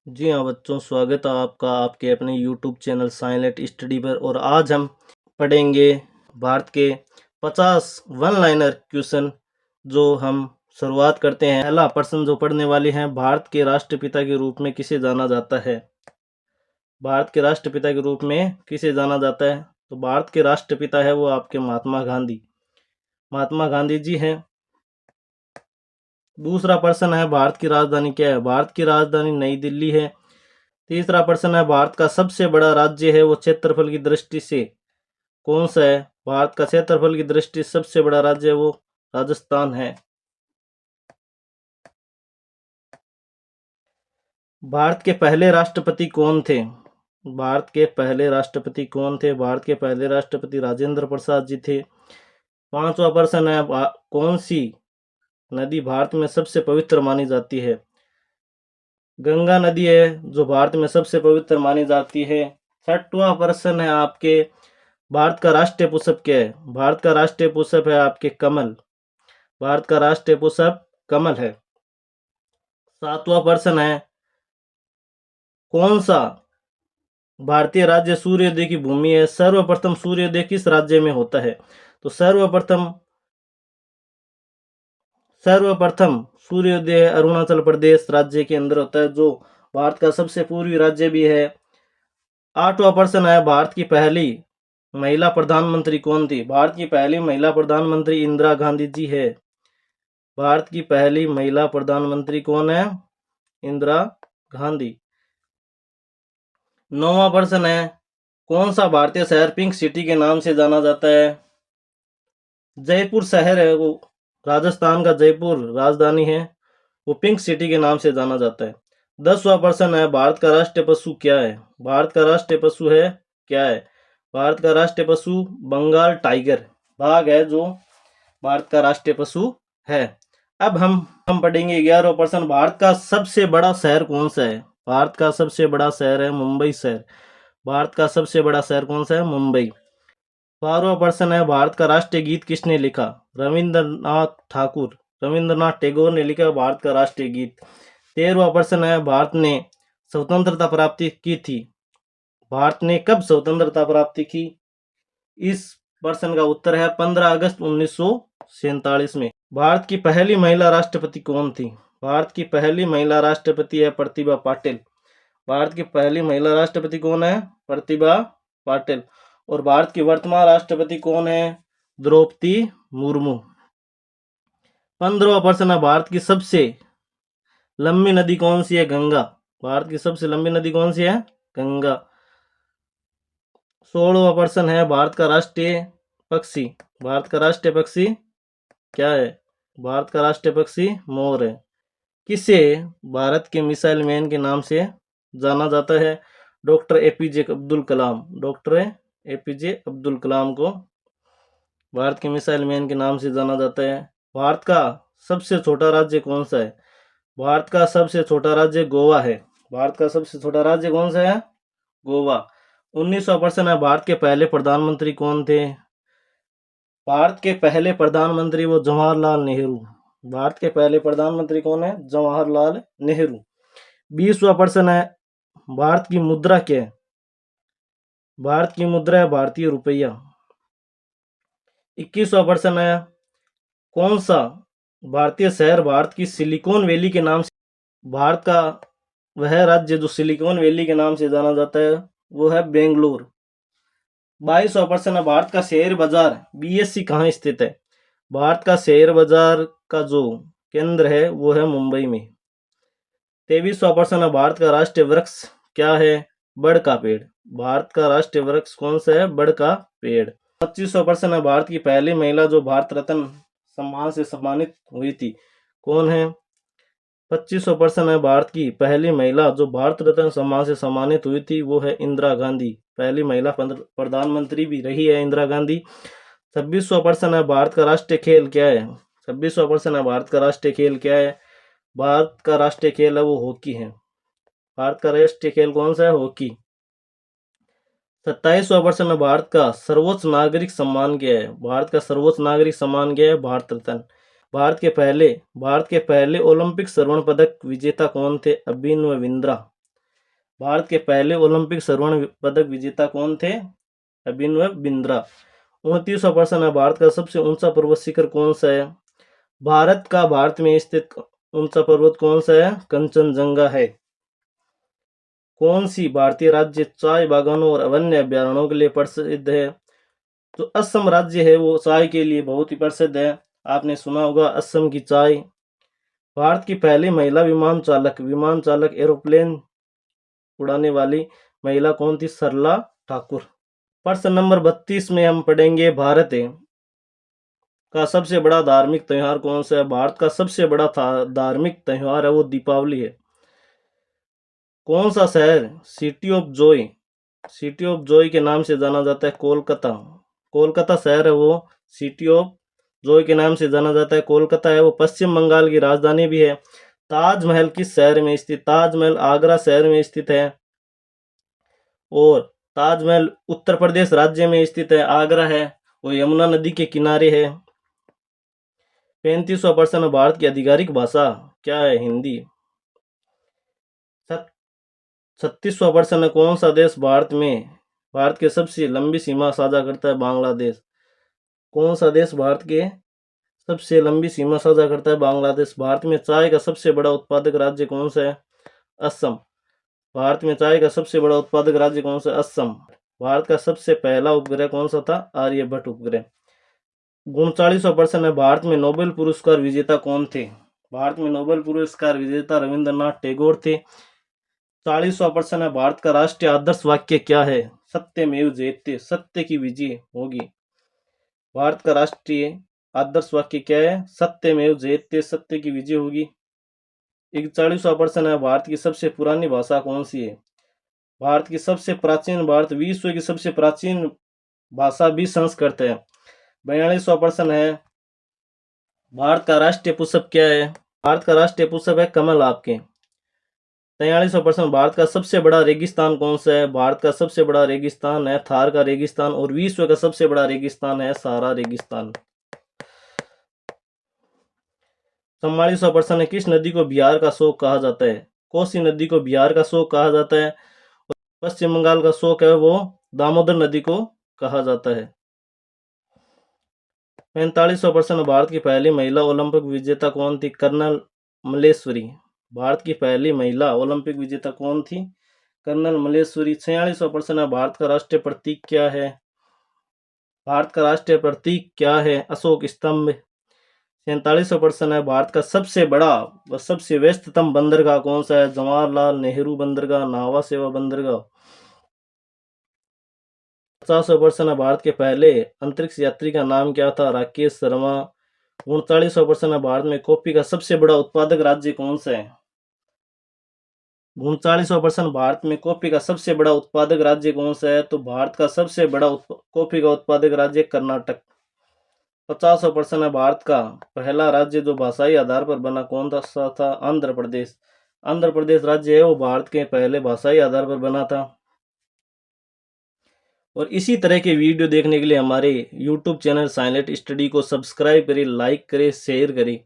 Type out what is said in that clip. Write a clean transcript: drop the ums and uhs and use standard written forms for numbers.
जी हाँ बच्चों, स्वागत है आपका आपके अपने YouTube चैनल साइलेंट स्टडी पर। और आज हम पढ़ेंगे भारत के 50 वन लाइनर क्वेश्चन। जो हम शुरुआत करते हैं, पहला प्रश्न जो पढ़ने वाले हैं, भारत के राष्ट्रपिता के रूप में किसे जाना जाता है? भारत के राष्ट्रपिता के रूप में किसे जाना जाता है? तो भारत के राष्ट्रपिता है वो आपके महात्मा गांधी। महात्मा गांधी जी हैं। दूसरा प्रश्न है, भारत की राजधानी क्या है? भारत की राजधानी नई दिल्ली है। तीसरा प्रश्न है, भारत का सबसे बड़ा राज्य है वो क्षेत्रफल की दृष्टि से कौन सा है? भारत का क्षेत्रफल की दृष्टि से सबसे बड़ा राज्य है वो राजस्थान है। भारत के पहले राष्ट्रपति कौन थे? भारत के पहले राष्ट्रपति कौन थे? भारत के पहले राष्ट्रपति राजेंद्र प्रसाद जी थे। पांचवा प्रश्न है, कौन सी नदी भारत में सबसे पवित्र मानी जाती है? गंगा नदी है जो भारत में सबसे पवित्र मानी जाती है। छठवां प्रश्न है आपके, भारत का राष्ट्रीय पुष्प क्या है? भारत का राष्ट्रीय पुष्प है आपके कमल। भारत का राष्ट्रीय पुष्प कमल है। सातवां प्रश्न है, कौन सा भारतीय राज्य सूर्योदय की भूमि है? सर्वप्रथम सूर्योदय किस राज्य में होता है? तो सर्वप्रथम सूर्योदय अरुणाचल प्रदेश राज्य के अंदर होता है, जो भारत का सबसे पूर्वी राज्य भी है। आठवां प्रश्न है, भारत की पहली महिला प्रधानमंत्री कौन थी? भारत की पहली महिला प्रधानमंत्री इंदिरा गांधी जी है। भारत की पहली महिला प्रधानमंत्री कौन है? इंदिरा गांधी। नौवां प्रश्न है, कौन सा भारतीय शहर पिंक सिटी के नाम से जाना जाता है? जयपुर शहर है वो, राजस्थान का जयपुर राजधानी है, वो पिंक सिटी के नाम से जाना जाता है। 10वां प्रश्न है, भारत का राष्ट्रीय पशु क्या है? भारत का राष्ट्रीय पशु है क्या है? भारत का राष्ट्रीय पशु बंगाल टाइगर बाघ है, जो भारत का राष्ट्रीय पशु है। अब हम पढ़ेंगे 11वां प्रश्न, भारत का सबसे बड़ा शहर कौन सा है? भारत का सबसे बड़ा शहर है मुंबई शहर। भारत का सबसे बड़ा शहर कौन सा है? मुंबई। 12वां प्रश्न है, भारत का राष्ट्रीय गीत किसने लिखा? रविंद्रनाथ ठाकुर, रविंद्रनाथ टैगोर ने लिखा भारत का राष्ट्रीय गीत। 13वां प्रश्न है, भारत ने स्वतंत्रता प्राप्ति की थी? भारत ने कब स्वतंत्रता प्राप्ति की? इस प्रश्न का उत्तर है 15 अगस्त 1947 में। भारत की पहली महिला राष्ट्रपति कौन थी? भारत की पहली महिला राष्ट्रपति है प्रतिभा पाटिल। भारत की पहली महिला राष्ट्रपति कौन है? प्रतिभा पाटिल। और भारत की वर्तमान राष्ट्रपति कौन है? द्रौपदी मुर्मू। 15वां प्रश्न है, भारत की सबसे लंबी नदी कौन सी है? गंगा। भारत की सबसे लंबी नदी कौन सी है? गंगा। 16वां प्रश्न है, भारत का राष्ट्रीय पक्षी। भारत का राष्ट्रीय पक्षी क्या है? भारत का राष्ट्रीय पक्षी मोर है। किसे भारत के मिसाइल मैन के नाम से जाना जाता है? Doctor APJ Abdul Kalam. Doctor APJ Abdul Kalam को भारत के मिसाइल मैन के नाम से जाना जाता है। भारत का सबसे छोटा राज्य कौन सा है? भारत का सबसे छोटा राज्य गोवा है। भारत का सबसे छोटा राज्य कौन सा है? गोवा। 19वां प्रश्न है, भारत के पहले प्रधानमंत्री कौन थे? भारत के पहले प्रधानमंत्री वो जवाहरलाल नेहरू। भारत के पहले प्रधानमंत्री कौन है? जवाहरलाल नेहरू। 20वां प्रश्न है, भारत की मुद्रा क्या है? भारत की मुद्रा है भारतीय रुपया। 21वां प्रश्न है, कौन सा भारतीय शहर भारत की सिलिकॉन वैली के नाम से, भारत का वह राज्य जो सिलिकॉन वैली के नाम से जाना जाता है वो है बेंगलोर। 22वां प्रश्न है, भारत का शेयर बाजार बीएससी कहाँ स्थित है? भारत का शेयर बाजार का जो केंद्र है वो है मुंबई में। 23वां प्रश्न है, भारत का राष्ट्रीय वृक्ष क्या है? बड़ का पेड़। भारत का राष्ट्रीय वृक्ष कौन सा है? बड़ का पेड़। 25वां प्रश्न है, भारत की पहली महिला जो भारत रत्न सम्मान से सम्मानित हुई थी कौन है? 25वां प्रश्न है, भारत की पहली महिला जो भारत रत्न सम्मान से सम्मानित हुई थी वो है इंदिरा गांधी। पहली महिला प्रधानमंत्री भी रही है इंदिरा गांधी। 26वां प्रश्न है, भारत का राष्ट्रीय खेल क्या है? 26वां प्रश्न है, भारत का राष्ट्रीय खेल क्या है? भारत का राष्ट्रीय खेल है वो हॉकी है। भारत का राष्ट्रीय खेल कौन सा है? हॉकी। 27वां प्रश्न है, भारत का सर्वोच्च नागरिक सम्मान क्या है? भारत का सर्वोच्च नागरिक सम्मान क्या है? भारत रत्न। भारत के पहले ओलंपिक स्वर्ण पदक विजेता कौन थे? अभिनव बिंद्रा। भारत के पहले ओलंपिक स्वर्ण पदक विजेता कौन थे? अभिनव बिंद्रा। 29वां प्रश्न है, भारत का सबसे ऊंचा पर्वत शिखर कौन सा है? भारत में स्थित ऊंचा पर्वत कौन सा है? कंचनजंगा है। कौन सी भारतीय राज्य चाय बागानों और वन्य अभ्यारण्यों के लिए प्रसिद्ध है? तो असम राज्य है वो चाय के लिए बहुत ही प्रसिद्ध है। आपने सुना होगा असम की चाय। भारत की पहली महिला विमान चालक एरोप्लेन उड़ाने वाली महिला कौन थी? सरला ठाकुर। प्रश्न नंबर 32 में हम पढ़ेंगे, भारत का सबसे बड़ा धार्मिक त्योहार कौन सा है? भारत का सबसे बड़ा धार्मिक त्योहार है वो दीपावली है। कौन सा शहर सिटी ऑफ जॉय के नाम से जाना जाता है? कोलकाता शहर है वो सिटी ऑफ जॉय के नाम से जाना जाता है। कोलकाता है वो पश्चिम बंगाल की राजधानी भी है। ताजमहल किस शहर में स्थित? ताजमहल आगरा शहर में स्थित है। और ताजमहल उत्तर प्रदेश राज्य में स्थित है, आगरा है वो यमुना नदी के किनारे है। 35वां प्रश्न, भारत की आधिकारिक भाषा क्या है? हिंदी। 36वां प्रश्न, कौन सा देश भारत के सबसे लंबी सीमा साझा करता है? बांग्लादेश। कौन सा देश भारत के सबसे लंबी सीमा साझा करता है? बांग्लादेश। भारत में चाय का सबसे बड़ा उत्पादक राज्य कौन सा है? असम। भारत में चाय का सबसे बड़ा उत्पादक राज्य कौन सा? असम। भारत का सबसे पहला उपग्रह कौन सा था? आर्यभट्ट उपग्रह। 39वां प्रश्न है, भारत में नोबेल पुरस्कार विजेता कौन थे? भारत में नोबेल पुरस्कार विजेता रविंद्रनाथ टैगोर थे। 40वां प्रश्न है, भारत का राष्ट्रीय आदर्श वाक्य क्या है? सत्यमेव जयते, सत्य की विजय होगी। भारत का राष्ट्रीय आदर्श वाक्य क्या है? सत्यमेव जयते, सत्य की विजय होगी। 41वां प्रश्न है, भारत की सबसे पुरानी भाषा कौन सी है? भारत विश्व की सबसे प्राचीन भाषा भी संस्कृत है। 42वां प्रश्न है, भारत का राष्ट्रीय पुष्प क्या है? भारत का राष्ट्रीय पुष्प है कमल आपके। 43वां प्रश्न, भारत का सबसे बड़ा रेगिस्तान कौन सा है? भारत का सबसे बड़ा रेगिस्तान है थार का रेगिस्तान और विश्व का सबसे बड़ा रेगिस्तान है सहारा रेगिस्तान। 44वां प्रश्न है, किस नदी को बिहार का शोक कहा जाता है? कोसी नदी को बिहार का शोक कहा जाता है। पश्चिम बंगाल का शोक है वो दामोदर नदी को कहा जाता है। 45वां प्रश्न, भारत की पहली महिला ओलंपिक विजेता कौन थी? कर्नल मल्लेश्वरी। भारत की पहली महिला ओलंपिक विजेता कौन थी? कर्नल मल्लेश्वरी। 46वां प्रश्न है, भारत का राष्ट्रीय प्रतीक क्या है? भारत का राष्ट्रीय प्रतीक क्या है? अशोक स्तंभ। 47वां प्रश्न है, भारत का सबसे बड़ा व सबसे व्यस्ततम बंदरगाह कौन सा है? जवाहरलाल नेहरू बंदरगाह, नावा सेवा बंदरगाह। 50वां प्रश्न है, भारत के पहले अंतरिक्ष यात्री का नाम क्या था? राकेश शर्मा। 39वां प्रश्न है, भारत में कॉफी का सबसे बड़ा उत्पादक राज्य कौन सा है? 39वां प्रश्न, भारत में कॉफी का सबसे बड़ा उत्पादक राज्य कौन सा है? तो भारत का सबसे बड़ा कॉफी का उत्पादक राज्य कर्नाटक। 50वां प्रश्न है, भारत का पहला राज्य जो भाषाई आधार पर बना कौन सा था? आंध्र प्रदेश। आंध्र प्रदेश राज्य है वो भारत के पहले भाषाई आधार पर बना था। और इसी तरह के वीडियो देखने के लिए हमारे YouTube चैनल साइलेंट स्टडी को सब्सक्राइब करें, लाइक करें, शेयर करें।